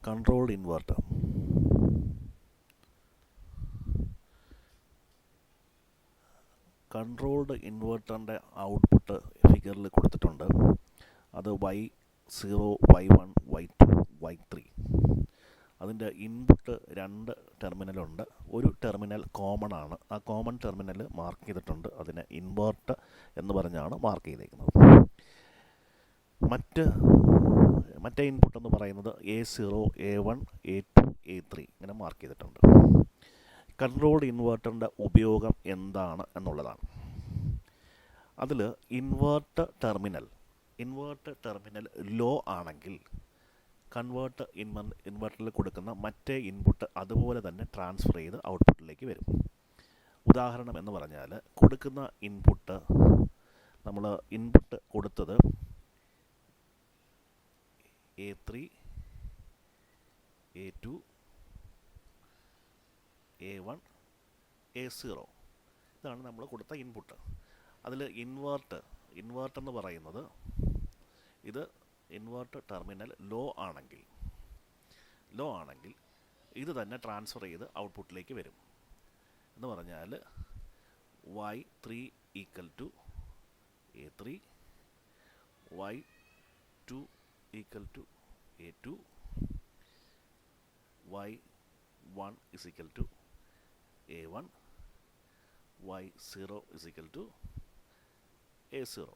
Controlled inverter. Controlled ഇൻവെർട്ടറിൻ്റെ output ഫിഗറിൽ കൊടുത്തിട്ടുണ്ട്. അത് Y0, Y1, Y2, Y3. അതിൻ്റെ ഇൻപുട്ട് 2 ടെർമിനലുണ്ട്. ഒരു ടെർമിനൽ കോമൺ ആണ്. ആ കോമൺ ടെർമിനൽ മാർക്ക് ചെയ്തിട്ടുണ്ട്. അതിനെ ഇൻവെർട്ടർ എന്ന് പറഞ്ഞാണ് മാർക്ക് ചെയ്തേക്കുന്നത്. മറ്റേ ഇൻപുട്ട് എന്ന് പറയുന്നത് A0, A1, A2, A3 ഇങ്ങനെ മാർക്ക് ചെയ്തിട്ടുണ്ട്. കൺട്രോൾഡ് ഇൻവെർട്ടറിൻ്റെ ഉപയോഗം എന്താണ് എന്നുള്ളതാണ്. അതിൽ ഇൻവെർട്ടർ ടെർമിനൽ ലോ ആണെങ്കിൽ ഇൻവെർട്ടറിൽ കൊടുക്കുന്ന മറ്റേ ഇൻപുട്ട് അതുപോലെ തന്നെ ട്രാൻസ്ഫർ ചെയ്ത് ഔട്ട്പുട്ടിലേക്ക് വരും. ഉദാഹരണം എന്ന് പറഞ്ഞാൽ കൊടുക്കുന്ന ഇൻപുട്ട് കൊടുത്തത് A3, A2, A1, A0 ഇതാണ് നമ്മൾ കൊടുത്ത ഇൻപുട്ട്. അതിൽ ഇൻവെർട്ടർ എന്ന് പറയുന്നത് ഇത് ഇൻവെർട്ടർ ടെർമിനൽ ലോ ആണെങ്കിൽ ഇത് തന്നെ ട്രാൻസ്ഫർ ചെയ്ത് ഔട്ട്പുട്ടിലേക്ക് വരും. എന്ന് പറഞ്ഞാൽ Y3 = A3, Y2 = A2, Y1 = A1, Y0 = A0.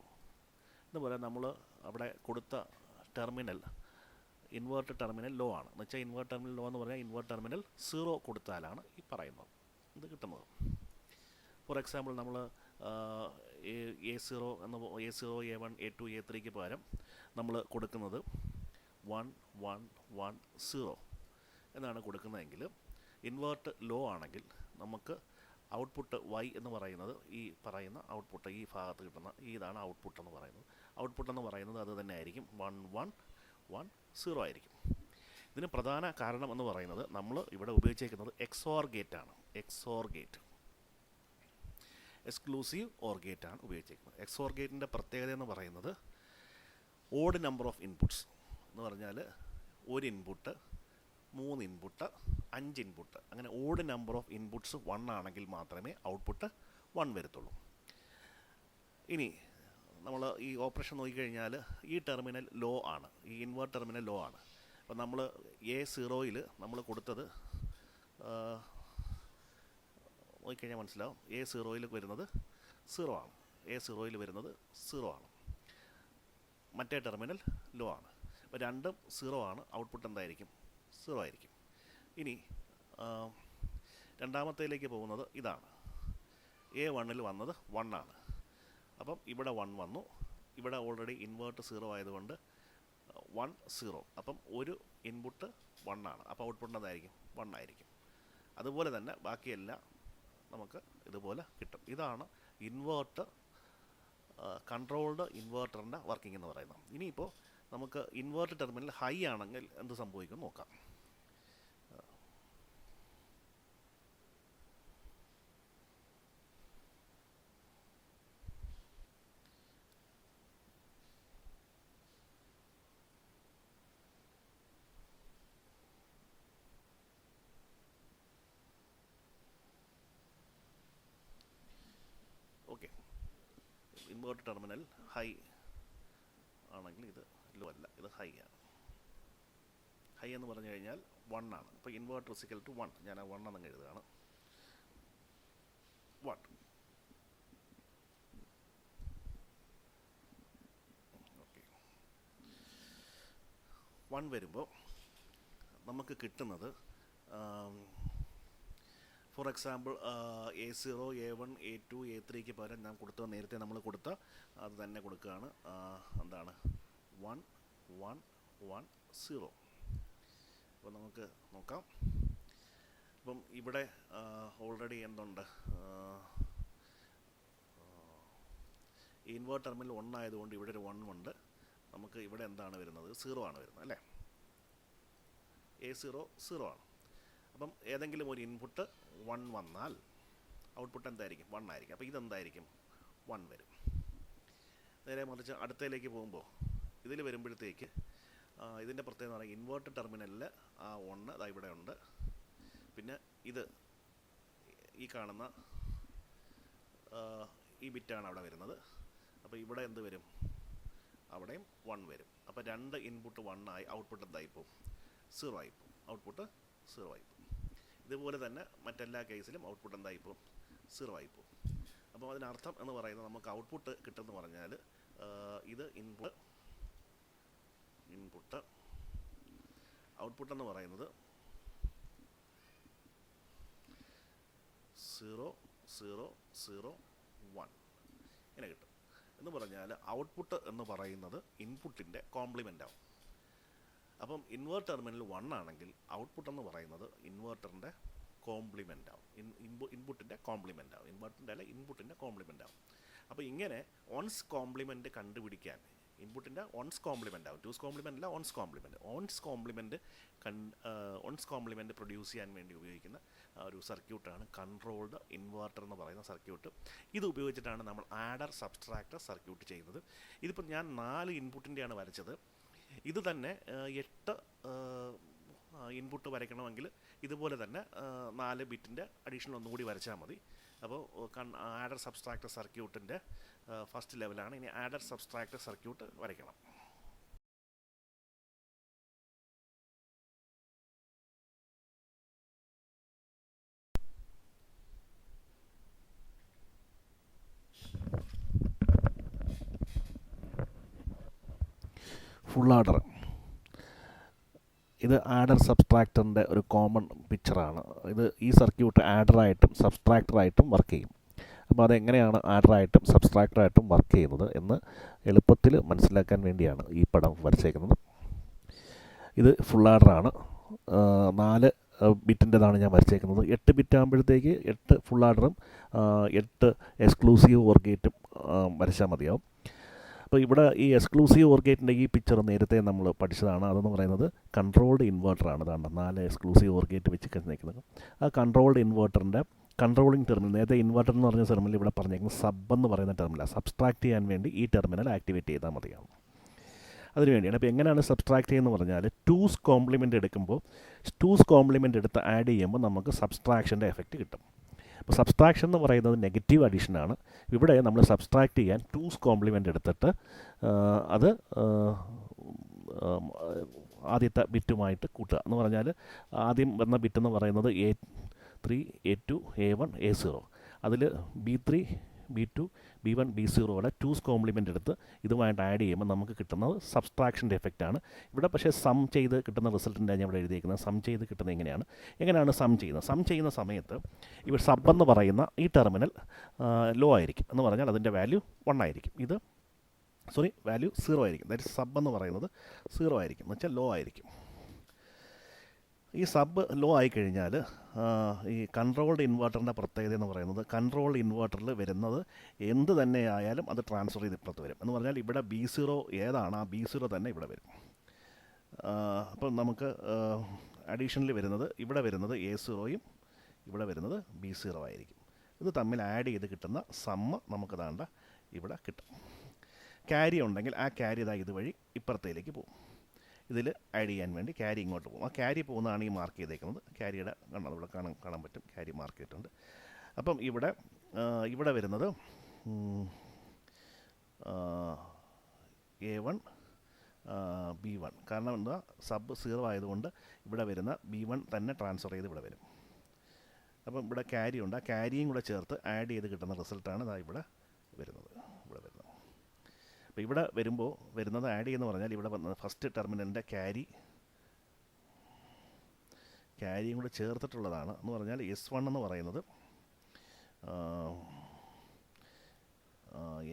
എന്നുപോലെ നമ്മൾ അവിടെ കൊടുത്ത ഇൻവെർട്ടർ ടെർമിനൽ ലോ ആണ്. എന്ന് വെച്ചാൽ ഇൻവെർട്ടർ ടെർമിനൽ ലോ എന്ന് പറഞ്ഞാൽ ഇൻവെർട്ടർ ടെർമിനൽ 0 കൊടുത്താലാണ് ഈ പറയുന്നത് ഇത് കിട്ടുന്നത്. ഫോർ എക്സാമ്പിൾ നമ്മൾ A0, A1, A2, A3ക്ക് പകരം നമ്മൾ കൊടുക്കുന്നത് 1, 1, 1, 0 എന്നാണ് കൊടുക്കുന്നതെങ്കിൽ ഇൻവെർട്ടർ ലോ ആണെങ്കിൽ നമുക്ക് ഔട്ട്പുട്ട് Y എന്ന് പറയുന്നത് ഈ പറയുന്ന ഔട്ട്പുട്ട് ഈ ഭാഗത്ത് കിട്ടുന്ന ഇതാണ് ഔട്ട്പുട്ട് എന്ന് പറയുന്നത് അത് തന്നെ ആയിരിക്കും 1, 1, 1, 0 ആയിരിക്കും. ഇതിന് പ്രധാന കാരണം എന്ന് പറയുന്നത് നമ്മൾ ഇവിടെ ഉപയോഗിച്ചേക്കുന്നത് XOR ഗേറ്റ് ആണ്. എക്സ്ക്ലൂസീവ് OR ഗേറ്റ് ആണ് ഉപയോഗിച്ചേക്കുന്നത്. XOR ഗേറ്റിൻ്റെ പ്രത്യേകത എന്ന് പറയുന്നത് ഓഡ് നമ്പർ ഓഫ് ഇൻപുട്ട്സ് എന്ന് പറഞ്ഞാൽ 1 ഇൻപുട്ട്, 3 ഇൻപുട്ട്, 5 ഇൻപുട്ട്, അങ്ങനെ ഓഡ് നമ്പർ ഓഫ് ഇൻപുട്ട്സ് 1 ആണെങ്കിൽ മാത്രമേ ഔട്ട്പുട്ട് 1 വരത്തുള്ളൂ. ഇനി നമ്മൾ ഈ ഓപ്പറേഷൻ നോക്കിക്കഴിഞ്ഞാൽ ഈ ടെർമിനൽ ലോ ആണ്, ഈ ഇൻവെർട്ടർ ടെർമിനൽ ലോ ആണ്. അപ്പോൾ നമ്മൾ A0യിൽ നമ്മൾ കൊടുത്തത് നോക്കിക്കഴിഞ്ഞാൽ മനസ്സിലാവും. A0യിൽ വരുന്നത് 0 ആണ്. മറ്റേ ടെർമിനൽ ലോ ആണ്. അപ്പോൾ രണ്ടും 0 ആണ്. ഔട്ട്പുട്ട് എന്തായിരിക്കും? 0 ആയിരിക്കും. ഇനി രണ്ടാമത്തേലേക്ക് പോകുന്നത് ഇതാണ്. A1ൽ വന്നത് 1 ആണ്. അപ്പം ഇവിടെ 1 വന്നു. ഇവിടെ ഓൾറെഡി ഇൻവെർട്ട് 0 ആയതുകൊണ്ട് 1, 0. അപ്പം ഒരു ഇൻപുട്ട് 1 ആണ്. അപ്പോൾ ഔട്ട്പുട്ട് എന്തായിരിക്കും? 1 ആയിരിക്കും. അതുപോലെ തന്നെ ബാക്കിയെല്ലാം നമുക്ക് ഇതുപോലെ കിട്ടും. ഇതാണ് കൺട്രോൾഡ് ഇൻവെർട്ടറിൻ്റെ വർക്കിംഗ് എന്ന് പറയുന്നത്. ഇനിയിപ്പോൾ നമുക്ക് ഇൻവെർട്ടർ ടെർമിനൽ ഹൈ ആണെങ്കിൽ എന്ത് സംഭവിക്കും നോക്കാം. ഓക്കെ, ഇൻവെർട്ടർ ടെർമിനൽ ഹൈ ആണെങ്കിൽ ഇത് ലോ അല്ല, ഇത് ഹൈ ആണ്. ഹൈ എന്ന് പറഞ്ഞു കഴിഞ്ഞാൽ 1 ആണ്. അപ്പോൾ ഇൻവെർട്ടർ = 1. ഞാൻ ആ 1 എന്നങ്ങ് എഴുതുകയാണ്. 1. ഓക്കെ, 1 വരുമ്പോൾ നമുക്ക് കിട്ടുന്നത് for example A0, A1, A2, A3ക്ക് പകരം ഞാൻ നേരത്തെ നമ്മൾ കൊടുത്ത അത് തന്നെ കൊടുക്കുകയാണ്. എന്താണ്? 1, 1, 1, 0. അപ്പോൾ നമുക്ക് നോക്കാം. അപ്പം ഇവിടെ ഓൾറെഡി എന്തുണ്ട്? ഇൻവെർട്ടർ ടെർമിനൽ 1 ആയതുകൊണ്ട് ഇവിടെ ഒരു 1 ഉണ്ട്. നമുക്ക് ഇവിടെ എന്താണ് വരുന്നത്? 0 ആണ് വരുന്നത് അല്ലേ? A0 0 ആണ്. അപ്പം ഏതെങ്കിലും ഒരു ഇൻപുട്ട് 1 വന്നാൽ ഔട്ട്പുട്ട് എന്തായിരിക്കും? 1 ആയിരിക്കും. അപ്പോൾ ഇതെന്തായിരിക്കും? 1 വരും. നേരെ മറിച്ച് അടുത്തതിലേക്ക് പോകുമ്പോൾ ഇതിൽ വരുമ്പോഴത്തേക്ക് ഇതിൻ്റെ പ്രത്യേകത എന്ന് പറയുന്നത് ഇൻവേർട്ടർ ടെർമിനലിൽ ആ 1 ദാ ഇവിടെ ഉണ്ട്. പിന്നെ ഇത് ഈ കാണുന്ന ഈ ബിറ്റാണ് അവിടെ വരുന്നത്. അപ്പോൾ ഇവിടെ എന്ത് വരും? അവിടെയും 1 വരും. അപ്പോൾ 2 ഇൻപുട്ട് 1 ആയി ഔട്ട്പുട്ട് എന്തായിപ്പോവും? 0 ആയിപ്പോവും. ഔട്ട്പുട്ട് 0 ആയിപ്പോവും. ഇതുപോലെ തന്നെ മറ്റെല്ലാ കേസിലും ഔട്ട്പുട്ട് എന്തായിപ്പോവും? 0 ആയിപ്പോവും. അപ്പോൾ അതിനർത്ഥം എന്ന് പറയുന്നത് നമുക്ക് ഔട്ട്പുട്ട് കിട്ടുമെന്ന് പറഞ്ഞാൽ ഇത് ഇൻപുട്ട് ഔട്ട്പുട്ട് എന്ന് പറയുന്നത് 0 0 0 1 ഇങ്ങനെ കിട്ടും. എന്ന് പറഞ്ഞാൽ ഔട്ട്പുട്ട് എന്ന് പറയുന്നത് ഇൻപുട്ടിൻ്റെ കോംപ്ലിമെൻ്റ് ആവും. അപ്പം ഇൻവേർട്ടർ ടെർമിനൽ 1 ആണെങ്കിൽ ഔട്ട്പുട്ട് എന്ന് പറയുന്നത് ഇൻവേർട്ടറിൻ്റെ കോംപ്ലിമെൻ്റ് ആവും. ഇൻപുട്ടിൻ്റെ കോംപ്ലിമെൻ്റ് ആവും. ഇൻപുട്ടിൻ്റെ കോംപ്ലിമെൻ്റ് ആവും. അപ്പോൾ ഇങ്ങനെ ഓൺസ് കോംപ്ലിമെൻ്റ് കണ്ടുപിടിക്കാൻ ഇൻപുട്ടിൻ്റെ ഓൺസ് കോംപ്ലിമെൻ്റ് ആവും. ടൂസ് കോംപ്ലിമെൻ്റ് അല്ല, one's complement. One's complement produce ചെയ്യാൻ വേണ്ടി ഉപയോഗിക്കുന്ന ഒരു സർക്യൂട്ടാണ് കൺട്രോൾഡ് ഇൻവെർട്ടർ എന്ന് പറയുന്ന സർക്യൂട്ട്. ഇത് ഉപയോഗിച്ചിട്ടാണ് നമ്മൾ ആഡർ സബ്സ്ട്രാക്ടർ സർക്യൂട്ട് ചെയ്യുന്നത്. ഇതിപ്പോൾ ഞാൻ 4 ഇൻപുട്ടിൻ്റെയാണ് വരച്ചത്. ഇത് തന്നെ 8 ഇൻപുട്ട് വരയ്ക്കണമെങ്കിൽ ഇതുപോലെ തന്നെ 4 ബിറ്റിൻ്റെ അഡീഷണൽ ഒന്നുകൂടി വരച്ചാൽ മതി. അപ്പോൾ ആഡർ സബ്സ്ട്രാക്ടർ സർക്യൂട്ടിൻ്റെ ഫസ്റ്റ് ലെവലാണ്. ഇനി ആഡർ സബ്സ്ട്രാക്ടർ സർക്യൂട്ട് വരയ്ക്കണം. Full adder. ഇത് ആഡർ സബ്സ്ട്രാക്ടറിൻ്റെ ഒരു കോമൺ പിക്ചറാണ്. ഈ സർക്യൂട്ട് ആഡറായിട്ടും സബ്സ്ട്രാക്ടറായിട്ടും വർക്ക് ചെയ്യും. അപ്പോൾ അതെങ്ങനെയാണ് ആഡറായിട്ടും സബ്സ്ട്രാക്ടറായിട്ടും വർക്ക് ചെയ്യുന്നത് എന്ന് എളുപ്പത്തിൽ മനസ്സിലാക്കാൻ വേണ്ടിയാണ് ഈ പടം വരച്ചേക്കുന്നത്. ഇത് ഫുൾ ആഡറാണ്. 4 ബിറ്റിൻ്റെതാണ് ഞാൻ വരച്ചേക്കുന്നത്. 8 ബിറ്റ് ആകുമ്പോഴത്തേക്ക് 8 ഫുൾ ആഡറും 8 എക്സ്ക്ലൂസീവ് ഓർ ഗേറ്റും വരച്ചാൽ മതിയാവും. അപ്പോൾ ഇവിടെ ഈ എക്സ്ക്ലൂസീവ് ഓർ ഗേറ്റിൻ്റെ ഈ പിക്ചർ നേരത്തെ നമ്മൾ പഠിച്ചതാണ്. അതെന്ന് പറയുന്നത് കൺട്രോൾഡ് ഇൻവെർട്ടറാണ്. അതാണ് 4 എക്സ്ക്ലൂസീവ് ഓർ ഗേറ്റ് വെച്ച് നിൽക്കുന്നത്. ആ കൺട്രോൾഡ് ഇൻവെർട്ടറിൻ്റെ കൺട്രോളിംഗ് ടെർമിനൽ, നേരത്തെ ഇൻവെർട്ടർ എന്ന് പറഞ്ഞ ടെർമിനൽ ഇവിടെ പറഞ്ഞേക്കുന്നത് സബ് എന്ന് പറയുന്ന ടെർമിനൽ. സബ്സ്ട്രാക്ട് ചെയ്യാൻ വേണ്ടി ഈ ടെർമിനൽ ആക്ടിവേറ്റ് ചെയ്താൽ മതിയാവും. അതിന് വേണ്ടിയാണ്. അപ്പോൾ എങ്ങനെയാണ് സബ്സ്ട്രാക്ട് ചെയ്യുന്നത് പറഞ്ഞാൽ ടൂസ് കോംപ്ലിമെൻ്റ് എടുക്കുമ്പോൾ ടൂസ് കോംപ്ലിമെൻ്റ് എടുത്ത് ആഡ് ചെയ്യുമ്പോൾ നമുക്ക് സബ്സ്ട്രാക്ഷൻ്റെ എഫക്റ്റ് കിട്ടും. അപ്പോൾ സബ്സ്ട്രാക്ഷൻ എന്ന് പറയുന്നത് നെഗറ്റീവ് അഡീഷനാണ്. ഇവിടെ നമ്മൾ സബ്സ്ട്രാക്ട് ചെയ്യാൻ ടൂസ് കോംപ്ലിമെൻ്റ് എടുത്തിട്ട് അത് ആദ്യത്തെ ബിറ്റുമായിട്ട് കൂട്ടുക എന്ന് പറഞ്ഞാൽ ആദ്യം വന്ന ബിറ്റ് എന്ന് പറയുന്നത് A3 A2 A1 A0. അതിൽ B3 B2 B1 B0യുടെ two's compliment എടുത്ത് ഇതുമായിട്ട് ആഡ് ചെയ്യുമ്പോൾ നമുക്ക് കിട്ടുന്നത് സബ്സ്ട്രാക്ഷൻ്റെ എഫക്റ്റാണ്. ഇവിടെ പക്ഷേ സം ചെയ്ത് കിട്ടുന്ന റിസൾട്ടിൻ്റെ ഞാൻ ഇവിടെ എഴുതിയിരിക്കുന്നത്. സം ചെയ്ത് കിട്ടുന്നത് എങ്ങനെയാണ് സം ചെയ്യുന്നത്? സം ചെയ്യുന്ന സമയത്ത് ഇവിടെ സബ് എന്ന് പറയുന്ന ഈ ടെർമിനൽ ലോ ആയിരിക്കും. എന്ന് പറഞ്ഞാൽ അതിൻ്റെ വാല്യൂ 1 ആയിരിക്കും. വാല്യൂ 0 ആയിരിക്കും. അതായത് സബ് എന്ന് പറയുന്നത് 0 ആയിരിക്കും, എന്ന് വെച്ചാൽ ലോ ആയിരിക്കും. ഈ സബ് ലോ ആയിക്കഴിഞ്ഞാൽ ഈ കൺട്രോൾഡ് ഇൻവെർട്ടറിൻ്റെ പ്രത്യേകത എന്ന് പറയുന്നത് കൺട്രോൾഡ് ഇൻവെർട്ടറിൽ വരുന്നത് എന്ത് തന്നെ ആയാലും അത് ട്രാൻസ്ഫർ ചെയ്ത് ഇപ്പുറത്ത് വരും. എന്ന് പറഞ്ഞാൽ ഇവിടെ B0 ഏതാണ്, ആ B0 തന്നെ ഇവിടെ വരും. അപ്പം നമുക്ക് അഡീഷണലി ഇവിടെ വരുന്നത് A0യും ഇവിടെ വരുന്നത് B0 ആയിരിക്കും. ഇത് തമ്മിൽ ആഡ് ചെയ്ത് കിട്ടുന്ന സമ്മ് നമുക്ക് താണ്ട ഇവിടെ കിട്ടും. ക്യാരി ഉണ്ടെങ്കിൽ ആ ക്യാരി ഇതുവഴി ഇപ്പുറത്തേക്ക് പോകും. ഇതിൽ ആഡ് ചെയ്യാൻ വേണ്ടി ക്യാരി ഇങ്ങോട്ട് പോകും. ആ ക്യാരി പോകുന്നതാണ് ഈ മാർക്ക് ചെയ്തേക്കുന്നത്. ക്യാരിയുടെ ഇവിടെ കാണാൻ പറ്റും. ക്യാരി മാർക്ക് ചെയ്തിട്ടുണ്ട്. അപ്പം ഇവിടെ വരുന്നത് A1 B1. കാരണം എന്താ, സബ് 0 ആയതുകൊണ്ട് ഇവിടെ വരുന്ന B1 തന്നെ ട്രാൻസ്ഫർ ചെയ്ത് ഇവിടെ വരും. അപ്പം ഇവിടെ ക്യാരി ഉണ്ട്. ആ ക്യാരിയും കൂടെ ചേർത്ത് ആഡ് ചെയ്ത് കിട്ടുന്ന റിസൾട്ടാണ് ഇവിടെ വരുന്നത്. അപ്പോൾ ഇവിടെ വരുന്നത് ആഡ് ചെയ്യുന്ന പറഞ്ഞാൽ ഇവിടെ വന്നത് ഫസ്റ്റ് ടെർമിനലിൻ്റെ ക്യാരിയും കൂടെ ചേർത്തിട്ടുള്ളതാണ്. എന്ന് പറഞ്ഞാൽ S1 എന്ന് പറയുന്നത്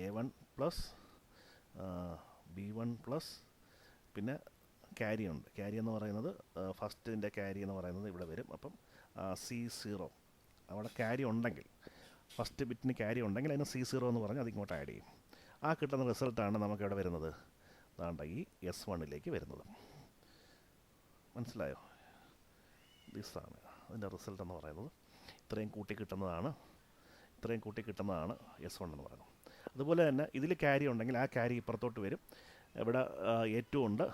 A1 പ്ലസ് B1 പ്ലസ് പിന്നെ ക്യാരി ഉണ്ട്. ക്യാരി എന്ന് പറയുന്നത് ഫസ്റ്റിൻ്റെ ക്യാരി എന്ന് പറയുന്നത് ഇവിടെ വരും. അപ്പം C0 അവിടെ ക്യാരി ഉണ്ടെങ്കിൽ, ഫസ്റ്റ് ബിറ്റിന് ക്യാരി ഉണ്ടെങ്കിൽ അതിന് C0 എന്ന് പറഞ്ഞാൽ അതിങ്ങോട്ട് ആഡ് ചെയ്യും. ആ കിട്ടുന്ന റിസൾട്ടാണ് നമുക്ക് ഇവിടെ വരുന്നത്. അതാണ്ട് ഈ S1ലേക്ക് വരുന്നത്. മനസ്സിലായോ? ദിസാണ് അതിൻ്റെ റിസൾട്ട് എന്ന് പറയുന്നത്. ഇത്രയും കൂട്ടി കിട്ടുന്നതാണ് S1 എന്ന് പറയുന്നത്. അതുപോലെ തന്നെ ഇതിൽ ക്യാരി ഉണ്ടെങ്കിൽ ആ ക്യാരി ഇപ്പുറത്തോട്ട് വരും. ഇവിടെ A2 ഉണ്ട്,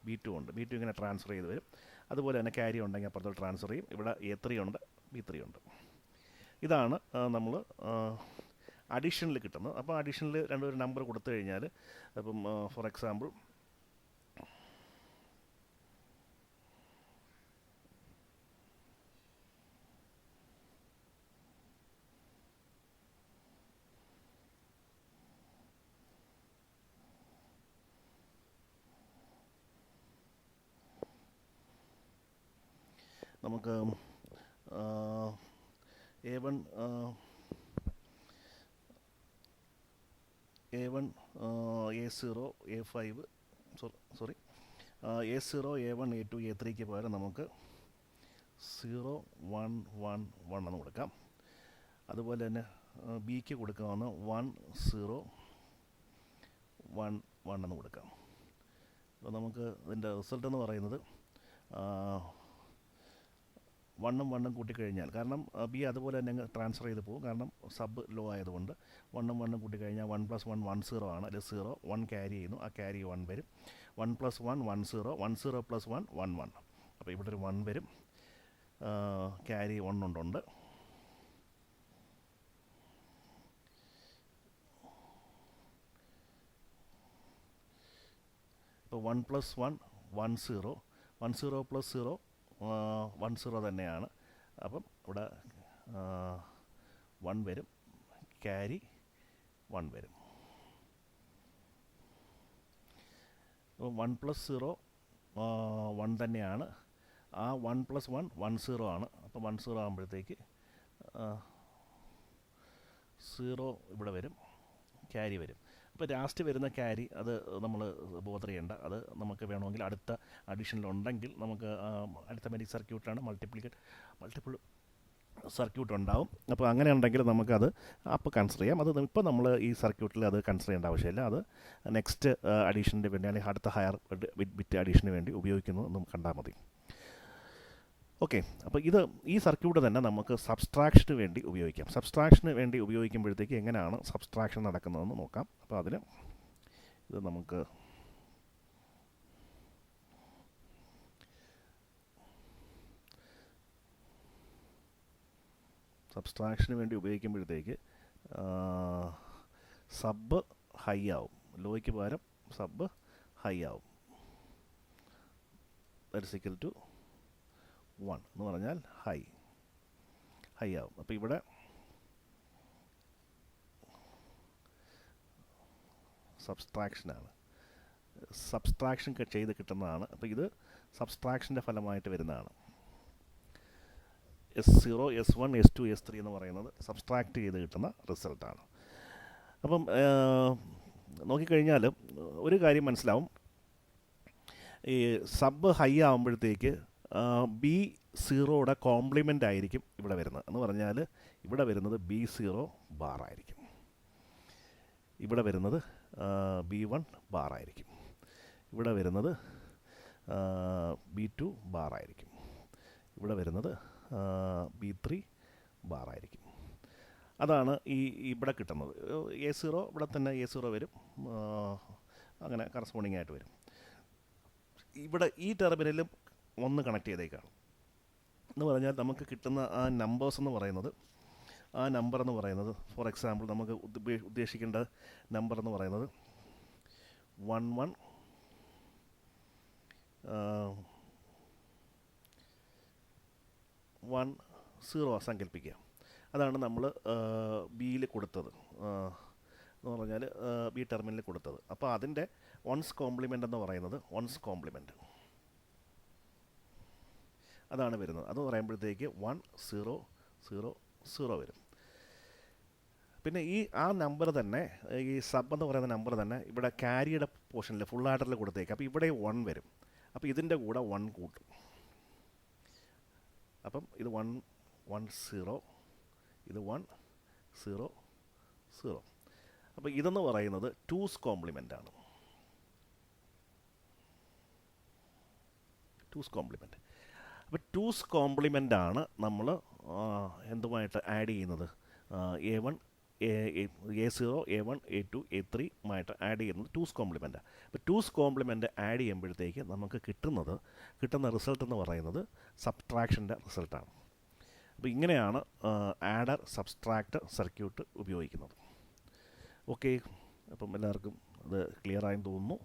B2 ഉണ്ട്. B2 ഇങ്ങനെ ട്രാൻസ്ഫർ ചെയ്ത് വരും. അതുപോലെ തന്നെ ക്യാരി ഉണ്ടെങ്കിൽ അപ്പുറത്തോട്ട് ട്രാൻസ്ഫർ ചെയ്യും. ഇവിടെ A3 ഉണ്ട്, B3 ഉണ്ട്. ഇതാണ് നമ്മൾ അഡീഷനിൽ കിട്ടുന്നത്. അപ്പോൾ അഡീഷനിൽ രണ്ടൊരു നമ്പർ കൊടുത്തു കഴിഞ്ഞാൽ, അപ്പം ഫോർ എക്സാമ്പിൾ നമുക്ക് A1 A0 A5 sorry A0 A1 A2 A3ക്ക് പകരം നമുക്ക് 0 1 1 1 എന്ന് കൊടുക്കാം. അതുപോലെ തന്നെ ബിക്ക് കൊടുക്കാവുന്ന 1 0 1 1 എന്ന് കൊടുക്കാം. അപ്പോൾ നമുക്ക് ഇതിൻ്റെ റിസൾട്ട് എന്ന് പറയുന്നത് 1ഉം 1ഉം കൂട്ടിക്കഴിഞ്ഞാൽ, കാരണം ബി അതുപോലെ തന്നെ ട്രാൻസ്ഫർ ചെയ്ത് പോകും, കാരണം സബ് ലോ ആയതുകൊണ്ട് 1ഉം 1ഉം കൂട്ടിക്കഴിഞ്ഞാൽ 1 + 1 1 0 ആണ്. അതിൽ 0 1 ക്യാരി ചെയ്യുന്നു, ആ ക്യാരി 1 വരും. 1 + 1 1 0 1 0 + 1 1 1. അപ്പോൾ ഇവിടെ ഒരു 1 വരും, ക്യാരി 1 ഉണ്ട്. ഇപ്പോൾ 1 + 1 1 0 1 0 + 0 1 0 തന്നെയാണ്. അപ്പം ഇവിടെ 1 വരും, ക്യാരി 1 വരും. അപ്പോൾ 1 + 0 1 തന്നെയാണ്. ആ 1 + 1 1 0 ആണ്. അപ്പോൾ 1 0 ആകുമ്പോഴത്തേക്ക് 0 ഇവിടെ വരും, ക്യാരി വരും. അപ്പോൾ ലാസ്റ്റ് വരുന്ന ക്യാരി അത് നമ്മൾ ബോധർ ചെയ്യേണ്ട. അത് നമുക്ക് വേണമെങ്കിൽ അടുത്ത അഡീഷനിലുണ്ടെങ്കിൽ നമുക്ക് അരിത്തമെറ്റിക് സർക്യൂട്ടാണ്, മൾട്ടിപ്പിൾ സർക്യൂട്ട് ഉണ്ടാവും. അപ്പോൾ അങ്ങനെ ഉണ്ടെങ്കിൽ നമുക്കത് അപ്പോൾ കൺസിഡർ ചെയ്യാം. അത് ഇപ്പോൾ നമ്മൾ ഈ സർക്യൂട്ടിൽ അത് കൺസിഡർ ചെയ്യേണ്ട ആവശ്യമില്ല. അത് നെക്സ്റ്റ് അഡീഷന് വേണ്ടി, അല്ലെങ്കിൽ അടുത്ത ഹയർ ബിറ്റ് അഡീഷന് വേണ്ടി ഉപയോഗിക്കുന്നു എന്നും കണ്ടാൽ മതി. ഓക്കെ, അപ്പോൾ ഈ സർക്യൂട്ട് തന്നെ നമുക്ക് സബ്സ്ട്രാക്ഷന് വേണ്ടി ഉപയോഗിക്കാം. സബ്സ്ട്രാക്ഷന് വേണ്ടി ഉപയോഗിക്കുമ്പോഴത്തേക്ക് എങ്ങനെയാണ് സബ്സ്ട്രാക്ഷൻ നടക്കുന്നതെന്ന് നോക്കാം. അപ്പോൾ അതിന് ഇത് നമുക്ക് സബ്സ്ട്രാക്ഷന് വേണ്ടി ഉപയോഗിക്കുമ്പോഴത്തേക്ക് സബ് ഹൈ ആവും, ലോയ്ക്ക് പകരം സബ് ഹൈ ആവും. ദാറ്റ് ഈസ് ഈക്വൽ ടു 1 എന്ന് പറഞ്ഞാൽ ഹൈ ആവും. അപ്പോൾ ഇവിടെ സബ്സ്ട്രാക്ഷനാണ്, സബ്സ്ട്രാക്ഷൻ ചെയ്ത് കിട്ടുന്നതാണ്. അപ്പോൾ ഇത് സബ്സ്ട്രാക്ഷൻ്റെ ഫലമായിട്ട് വരുന്നതാണ്. S0 S1 S2 S3 എന്ന് പറയുന്നത് സബ്സ്ട്രാക്റ്റ് ചെയ്ത് കിട്ടുന്ന റിസൾട്ടാണ്. അപ്പം നോക്കിക്കഴിഞ്ഞാൽ ഒരു കാര്യം മനസ്സിലാവും, ഈ സബ് ഹൈ ആകുമ്പോഴത്തേക്ക് B0യുടെ കോംപ്ലിമെൻ്റ് ആയിരിക്കും ഇവിടെ വരുന്നത്. എന്ന് പറഞ്ഞാൽ ഇവിടെ വരുന്നത് B0 ബാർ ആയിരിക്കും, ഇവിടെ വരുന്നത് B1 ബാർ ആയിരിക്കും, ഇവിടെ വരുന്നത് B2 ബാർ ആയിരിക്കും, ഇവിടെ വരുന്നത് B3 ബാർ ആയിരിക്കും. അതാണ് ഇവിടെ കിട്ടുന്നത്. A0 ഇവിടെ തന്നെ A0 വരും, അങ്ങനെ കറസ്പോണ്ടിങ് ആയിട്ട് വരും. ഇവിടെ ഈ ടെർമിനലും 1 കണക്ട് ചെയ്തേക്കാണ്. എന്ന് പറഞ്ഞാൽ നമുക്ക് കിട്ടുന്ന ആ നമ്പേഴ്സ് എന്ന് പറയുന്നത്, ആ നമ്പർ എന്ന് പറയുന്നത്, ഫോർ എക്സാമ്പിൾ നമുക്ക് ഉദ്ദേശിക്കേണ്ട നമ്പർ എന്ന് പറയുന്നത് 1 1 1 0 സങ്കല്പിക്കുക. അതാണ് നമ്മൾ ബിയിൽ കൊടുത്തത്, എന്ന് പറഞ്ഞാൽ ബി ടെർമിനലിൽ കൊടുത്തത്. അപ്പോൾ അതിൻ്റെ വൺസ് കോംപ്ലിമെൻ്റ് എന്ന് പറയുന്നത് വൺസ് കോംപ്ലിമെൻ്റ് അതാണ് വരുന്നത്. അത് പറയുമ്പോഴത്തേക്ക് 1 0 0 0 വരും. പിന്നെ ആ നമ്പർ തന്നെ, ഈ സബ് എന്ന് പറയുന്ന നമ്പർ തന്നെ ഇവിടെ ക്യാരിയുടെ പോർഷനിൽ ഫുൾ ആഡറിൽ കൊടുത്തേക്ക്. അപ്പോൾ ഇവിടെ 1 വരും. അപ്പോൾ ഇതിൻ്റെ കൂടെ 1 കൂട്ടും. അപ്പം ഇത് 1 1 0, ഇത് 1 0 0. അപ്പോൾ ഇതെന്ന് പറയുന്നത് 2's കോംപ്ലിമെൻ്റ് ആണ്. 2's compliment. അപ്പോൾ 2's കോംപ്ലിമെൻ്റ് ആണ് നമ്മൾ എന്തുമായിട്ട് ആഡ് ചെയ്യുന്നത്, A1 A0 A1 A2 A3 ആയിട്ട് ആഡ് ചെയ്യുന്നത് 2's കോംപ്ലിമെൻറ്റ്. അപ്പോൾ 2's കോംപ്ലിമെൻറ്റ് ആഡ് ചെയ്യുമ്പോഴത്തേക്ക് നമുക്ക് കിട്ടുന്ന റിസൾട്ട് എന്ന് പറയുന്നത് സബ്ട്രാക്ഷൻ്റെ റിസൾട്ടാണ്. അപ്പോൾ ഇങ്ങനെയാണ് ആഡർ സബ്സ്ട്രാക്ട് സർക്യൂട്ട് ഉപയോഗിക്കുന്നത്. ഓക്കെ, അപ്പം എല്ലാവർക്കും അത് ക്ലിയർ ആയെന്ന് തോന്നുന്നു.